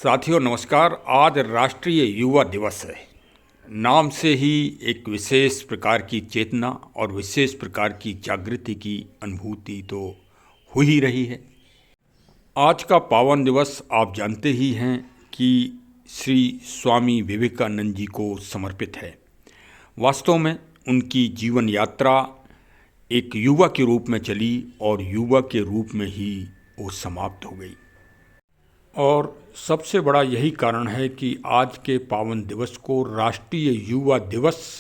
साथियों नमस्कार। आज राष्ट्रीय युवा दिवस है। नाम से ही एक विशेष प्रकार की चेतना और विशेष प्रकार की जागृति की अनुभूति तो हो ही रही है। आज का पावन दिवस आप जानते ही हैं कि श्री स्वामी विवेकानंद जी को समर्पित है। वास्तव में उनकी जीवन यात्रा एक युवा के रूप में चली और युवा के रूप में ही वो समाप्त हो गई। और सबसे बड़ा यही कारण है कि आज के पावन दिवस को राष्ट्रीय युवा दिवस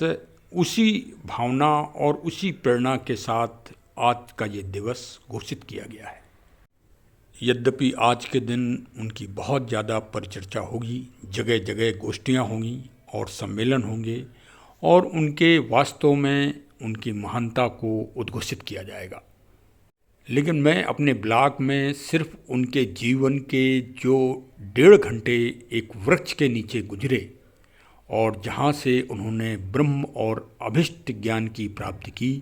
उसी भावना और उसी प्रेरणा के साथ आज का ये दिवस घोषित किया गया है। यद्यपि आज के दिन उनकी बहुत ज़्यादा परिचर्चा होगी, जगह जगह गोष्ठियाँ होंगी और सम्मेलन होंगे और उनके वास्तव में उनकी महानता को उद्घोषित किया जाएगा। लेकिन मैं अपने ब्लॉग में सिर्फ उनके जीवन के जो 1.5 घंटे एक वृक्ष के नीचे गुजरे और जहाँ से उन्होंने ब्रह्म और अभिष्ट ज्ञान की प्राप्ति की,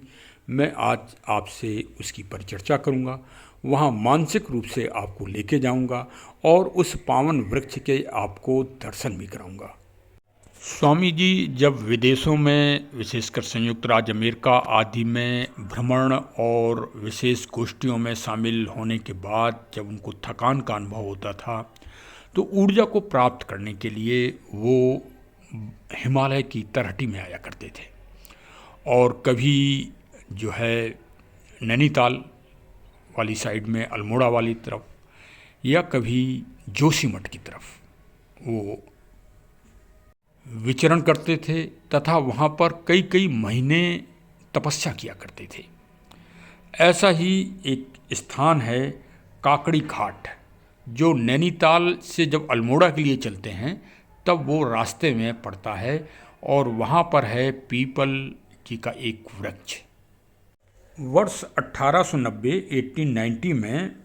मैं आज आपसे उसकी परिचर्चा करूँगा। वहाँ मानसिक रूप से आपको लेके जाऊँगा और उस पावन वृक्ष के आपको दर्शन भी कराऊँगा। स्वामी जी जब विदेशों में, विशेषकर संयुक्त राज्य अमेरिका आदि में भ्रमण और विशेष गोष्ठियों में शामिल होने के बाद जब उनको थकान का अनुभव होता था, तो ऊर्जा को प्राप्त करने के लिए वो हिमालय की तलहटी में आया करते थे और कभी जो है नैनीताल वाली साइड में, अल्मोड़ा वाली तरफ, या कभी जोशीमठ की तरफ वो विचरण करते थे तथा वहाँ पर कई कई महीने तपस्या किया करते थे। ऐसा ही एक स्थान है काकड़ी घाट, जो नैनीताल से जब अल्मोड़ा के लिए चलते हैं तब वो रास्ते में पड़ता है और वहाँ पर है पीपल जी का एक वृक्ष। वर्ष 1890 में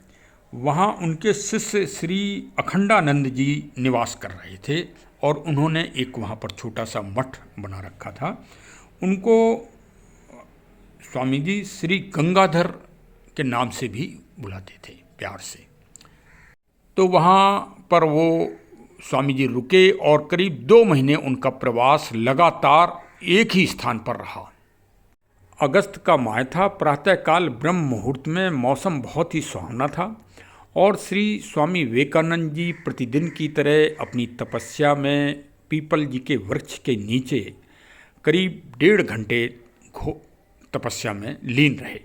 वहाँ उनके शिष्य श्री अखंडानंद जी निवास कर रहे थे और उन्होंने एक वहाँ पर छोटा सा मठ बना रखा था। उनको स्वामी जी श्री गंगाधर के नाम से भी बुलाते थे, प्यार से। तो वहाँ पर वो स्वामी जी रुके और करीब 2 महीने उनका प्रवास लगातार एक ही स्थान पर रहा। अगस्त का माह था, प्रातःकाल ब्रह्म मुहूर्त में मौसम बहुत ही सुहावना था और श्री स्वामी विवेकानंद जी प्रतिदिन की तरह अपनी तपस्या में पीपल जी के वृक्ष के नीचे करीब 1.5 घंटे तपस्या में लीन रहे।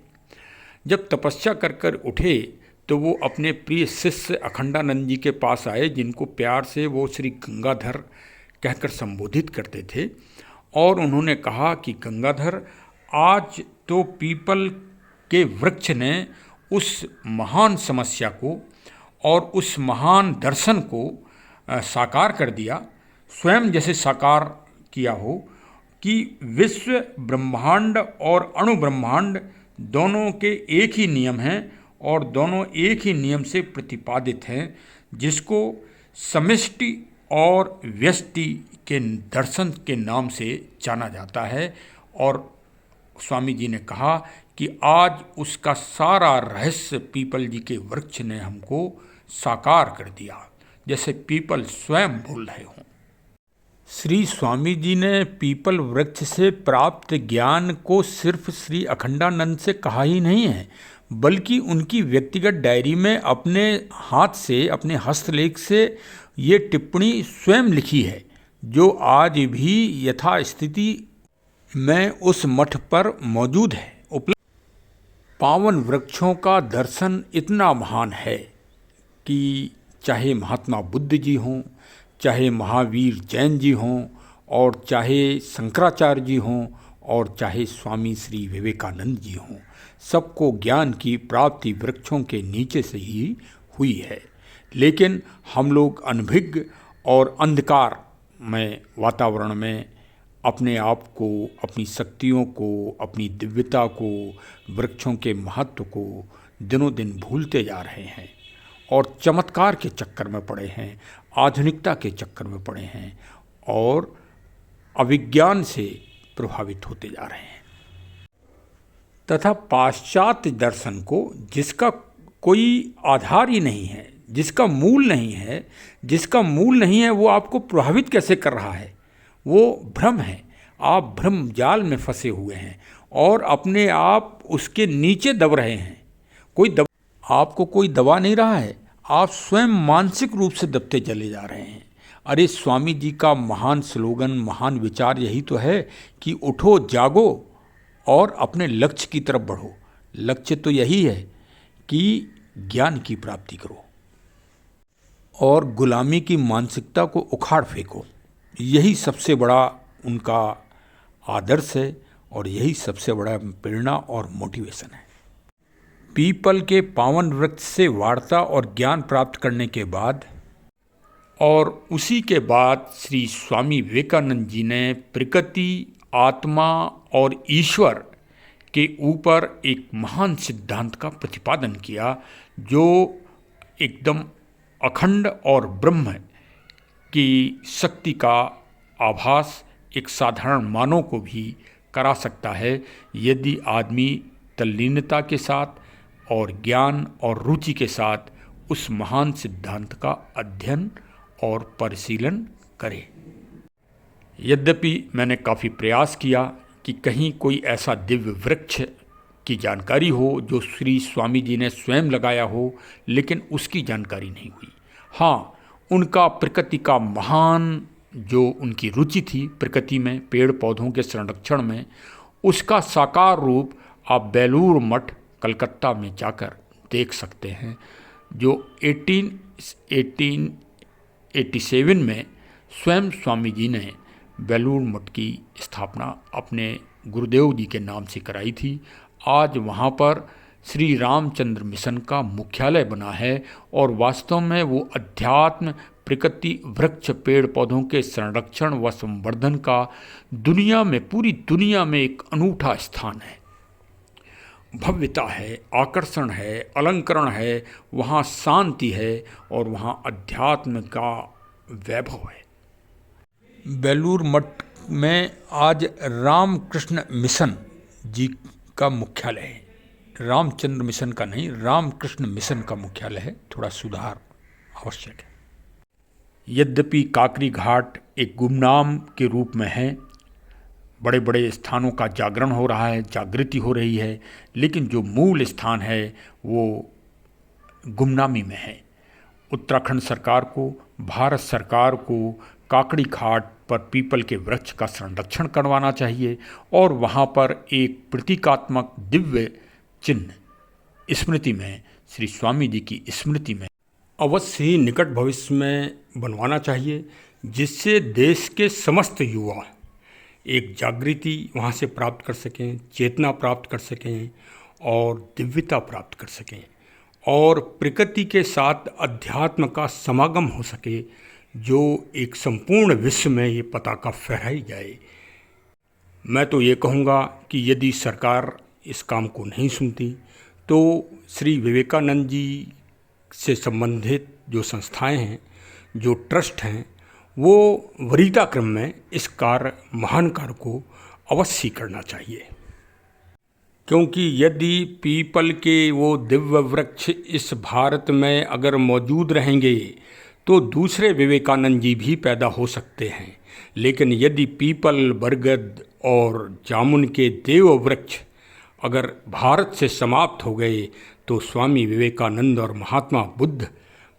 जब तपस्या कर कर उठे तो वो अपने प्रिय शिष्य अखंडानंद जी के पास आए, जिनको प्यार से वो श्री गंगाधर कहकर संबोधित करते थे, और उन्होंने कहा कि गंगाधर, आज तो पीपल के वृक्ष ने उस महान समस्या को और उस महान दर्शन को साकार कर दिया, स्वयं जैसे साकार किया हो कि विश्व ब्रह्मांड और अणु ब्रह्मांड दोनों के एक ही नियम हैं और दोनों एक ही नियम से प्रतिपादित हैं, जिसको समष्टि और व्यष्टि के दर्शन के नाम से जाना जाता है। और स्वामी जी ने कहा कि आज उसका सारा रहस्य पीपल जी के वृक्ष ने हमको साकार कर दिया, जैसे पीपल स्वयं बोल रहे हों। श्री स्वामी जी ने पीपल वृक्ष से प्राप्त ज्ञान को सिर्फ श्री अखंडानंद से कहा ही नहीं है, बल्कि उनकी व्यक्तिगत डायरी में अपने हाथ से, अपने हस्तलेख से ये टिप्पणी स्वयं लिखी है, जो आज भी यथास्थिति में उस मठ पर मौजूद है। पावन वृक्षों का दर्शन इतना महान है कि चाहे महात्मा बुद्ध जी हों, चाहे महावीर जैन जी हों, और चाहे शंकराचार्य जी हों, और चाहे स्वामी श्री विवेकानंद जी हों, सबको ज्ञान की प्राप्ति वृक्षों के नीचे से ही हुई है। लेकिन हम लोग अनभिज्ञ और अंधकार में वातावरण में अपने आप को, अपनी शक्तियों को, अपनी दिव्यता को, वृक्षों के महत्व को दिनों दिन भूलते जा रहे हैं और चमत्कार के चक्कर में पड़े हैं, आधुनिकता के चक्कर में पड़े हैं और अविज्ञान से प्रभावित होते जा रहे हैं तथा पाश्चात्य दर्शन को, जिसका कोई आधार ही नहीं है, जिसका मूल नहीं है, जिसका मूल नहीं है वो आपको प्रभावित कैसे कर रहा है? वो भ्रम है। आप भ्रम जाल में फंसे हुए हैं और अपने आप उसके नीचे दब रहे हैं। आपको कोई दबा नहीं रहा है, आप स्वयं मानसिक रूप से दबते चले जा रहे हैं। अरे स्वामी जी का महान स्लोगन, महान विचार यही तो है कि उठो, जागो और अपने लक्ष्य की तरफ बढ़ो। लक्ष्य तो यही है कि ज्ञान की प्राप्ति करो और गुलामी की मानसिकता को उखाड़ फेंको। यही सबसे बड़ा उनका आदर्श है और यही सबसे बड़ा प्रेरणा और मोटिवेशन है। पीपल के पावन वृक्ष से वार्ता और ज्ञान प्राप्त करने के बाद और उसी के बाद श्री स्वामी विवेकानंद जी ने प्रकृति, आत्मा और ईश्वर के ऊपर एक महान सिद्धांत का प्रतिपादन किया जो एकदम अखंड और ब्रह्म की शक्ति का आभास एक साधारण मानव को भी करा सकता है यदि आदमी तल्लीनता के साथ और ज्ञान और रुचि के साथ उस महान सिद्धांत का अध्ययन और परिशीलन करे। यद्यपि मैंने काफ़ी प्रयास किया कि कहीं कोई ऐसा दिव्य वृक्ष की जानकारी हो जो श्री स्वामी जी ने स्वयं लगाया हो, लेकिन उसकी जानकारी नहीं हुई। हाँ, उनका प्रकृति का महान जो उनकी रुचि थी प्रकृति में, पेड़ पौधों के संरक्षण में, उसका साकार रूप आप बेलूर मठ कलकत्ता में जाकर देख सकते हैं, जो 1887 में स्वयं स्वामी जी ने बेलूर मठ की स्थापना अपने गुरुदेव जी के नाम से कराई थी। आज वहाँ पर श्री रामचंद्र मिशन का मुख्यालय बना है और वास्तव में वो अध्यात्म, प्रकृति, वृक्ष, पेड़ पौधों के संरक्षण व संवर्धन का दुनिया में, पूरी दुनिया में एक अनूठा स्थान है। भव्यता है, आकर्षण है, अलंकरण है, वहाँ शांति है और वहाँ अध्यात्म का वैभव है। बेलूर मठ में आज रामकृष्ण मिशन जी का मुख्यालय है। रामचंद्र मिशन का नहीं, रामकृष्ण मिशन का मुख्यालय है। थोड़ा सुधार आवश्यक है। यद्यपि काकरी घाट एक गुमनाम के रूप में है, बड़े बड़े स्थानों का जागरण हो रहा है, जागृति हो रही है, लेकिन जो मूल स्थान है वो गुमनामी में है। उत्तराखंड सरकार को, भारत सरकार को काकड़ी घाट पर पीपल के वृक्ष का संरक्षण करवाना चाहिए और वहाँ पर एक प्रतीकात्मक दिव्य चिन्ह स्मृति में, श्री स्वामी जी की स्मृति में अवश्य ही निकट भविष्य में बनवाना चाहिए, जिससे देश के समस्त युवा एक जागृति वहाँ से प्राप्त कर सकें, चेतना प्राप्त कर सकें और दिव्यता प्राप्त कर सकें और प्रकृति के साथ अध्यात्म का समागम हो सके, जो एक संपूर्ण विश्व में ये पताका फहराई जाए। मैं तो ये कहूँगा कि यदि सरकार इस काम को नहीं सुनती तो श्री विवेकानंद जी से संबंधित जो संस्थाएं हैं, जो ट्रस्ट हैं, वो वरीयता क्रम में इस महान कार्य को अवश्य करना चाहिए। क्योंकि यदि पीपल के वो दिव्य वृक्ष इस भारत में अगर मौजूद रहेंगे तो दूसरे विवेकानंद जी भी पैदा हो सकते हैं, लेकिन यदि पीपल, बरगद और जामुन के देव वृक्ष अगर भारत से समाप्त हो गए तो स्वामी विवेकानंद और महात्मा बुद्ध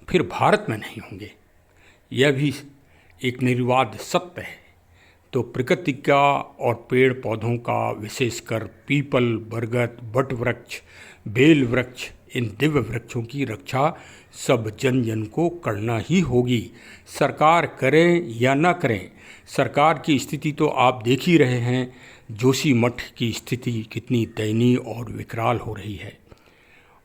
फिर भारत में नहीं होंगे। यह भी एक निर्विवाद सत्य है। तो प्रकृति का और पेड़ पौधों का, विशेषकर पीपल, बरगद, बट वृक्ष, बेल वृक्ष, इन दिव्य वृक्षों की रक्षा सब जन जन को करना ही होगी। सरकार करें या न करें, सरकार की स्थिति तो आप देख ही रहे हैं। जोशी मठ की स्थिति कितनी दयनीय और विकराल हो रही है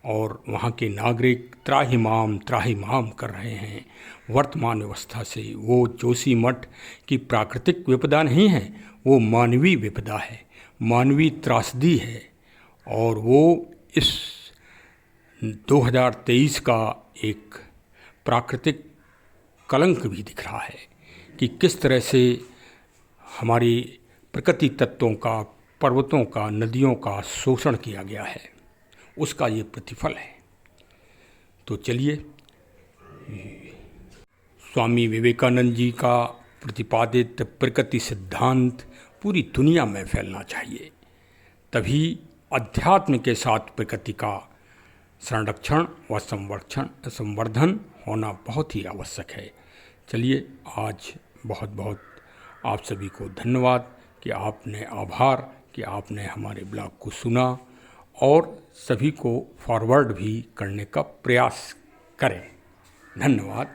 और वहाँ के नागरिक त्राहिमाम कर रहे हैं वर्तमान व्यवस्था से। वो जोशी मठ की प्राकृतिक विपदा नहीं है, वो मानवीय विपदा है, मानवीय त्रासदी है और वो इस 2023 का एक प्राकृतिक कलंक भी दिख रहा है कि किस तरह से हमारी प्रकृति तत्वों का, पर्वतों का, नदियों का शोषण किया गया है, उसका ये प्रतिफल है। तो चलिए स्वामी विवेकानंद जी का प्रतिपादित प्रकृति सिद्धांत पूरी दुनिया में फैलना चाहिए, तभी अध्यात्म के साथ प्रकृति का संरक्षण व संवर्धन होना बहुत ही आवश्यक है। चलिए, आज बहुत बहुत आप सभी को धन्यवाद कि आभार कि आपने हमारे ब्लॉग को सुना और सभी को फॉरवर्ड भी करने का प्रयास करें। धन्यवाद।